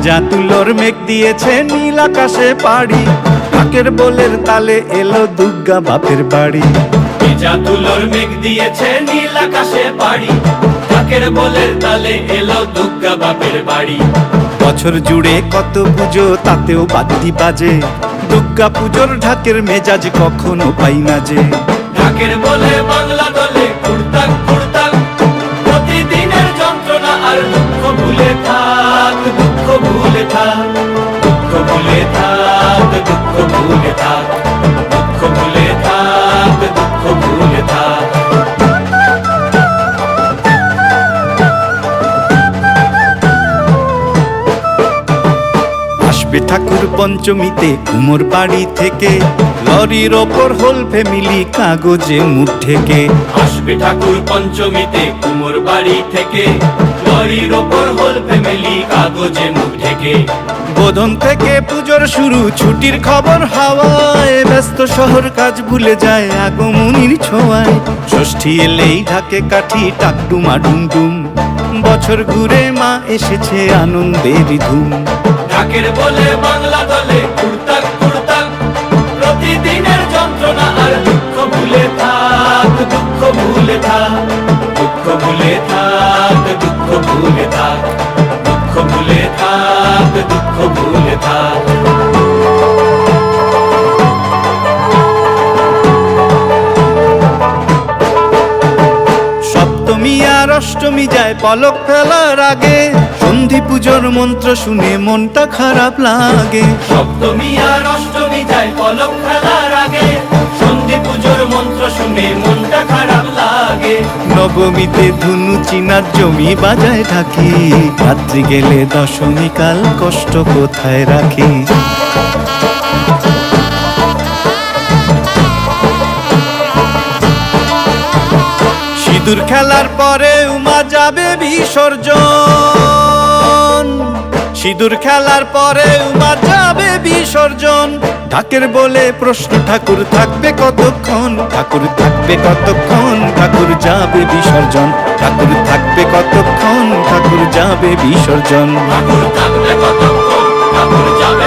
ভেজা তুলোর মেঘ দিয়েছে নীল আকাশে পাড়ি, ঢাকের বোলের তালে এলো দুর্গা বাপের বাড়ি। ভেজা তুলোর মেঘ দিয়েছে নীল আকাশে পাড়ি, ঢাকের বোলের তালে এলো দুর্গা বাপের বাড়ি। বছর জুড়ে কত পুজো তাতেও বাদ্যি বাজে, দুর্গা পুজোর ঢাকের মেজাজ কখনো পাই না যে। ঢাকের বলে বাংলা দলে কুড়তাক কুড়তাক, প্রতিদিনের যন্ত্রণা আর দুঃখ ভুলে থাক, দুঃখ ভুলে থাক, দুঃখ ভুলে থাক, দুঃখ ভুলে থাক, দুঃখ ভুলে থাক, দুঃখ ভুলে থাক। আসবে ঠাকুর পঞ্চমীতে কুমোর বাড়ি থেকে, লরির ওপর হোল ফ্যামিলি কাগজে মুখ ঢেকে। আসবে ঠাকুর পঞ্চমীতে কুমোর বাড়ি থেকে, লরির ওপর হোল ফ্যামিলি কাগজে মুখ ঢেকে। বোধন থেকে পুজোর শুরু, ছুটির খবর হাওয়ায়, ব্যস্ত শহর কাজ ভুলে যায় আগমনীর ছোঁয়ায়। ষষ্ঠী এলেই ঢাকে কাঠি টাকডুমা ডুমডুম, বছর ঘুরে মা এসেছে আনন্দের ধুম। ঢাকের বলে বাংলা দলে কুড়তাক কুড়তাক, প্রতিদিনের যন্ত্রণা আর দুঃখ ভুলে থাক, দুঃখ ভুলে থাক, দুঃখ ভুলে থাক, দুঃখ ভুলে থাক, দুঃখ ভুলে থাক, দুঃখ ভুলে থাক। সপ্তমী আর অষ্টমী যায় পলক ফেলার আগে, সন্ধি পুজোর মন্ত্র শুনে মনটা খারাপ লাগে। সপ্তমী আর অষ্টমী যায় পলক ফেলার আগে, সন্ধি পুজোর মন্ত্র শুনে মনটা খারাপ লাগে। নবমীতে ধুনু চিনার জমি বাজায় থাকি, রাত্রি গেলে দশমী কাল কষ্ট কোথায় রাখি। সিঁদুর খেলার পরে উমা যাবে বিসর্জন, সিঁদুর খেলার পরে উমা যাবে বিসর্জন। ঢাকের বলে প্রশ্ন ঠাকুর থাকবে কতক্ষণ, ঠাকুর থাকবে কতক্ষণ, ঠাকুর যাবে বিসর্জন। ঠাকুর থাকবে কতক্ষণ, ঠাকুর যাবে বিসর্জন। ঠাকুর থাকবে কতক্ষণ, ঠাকুর যাবে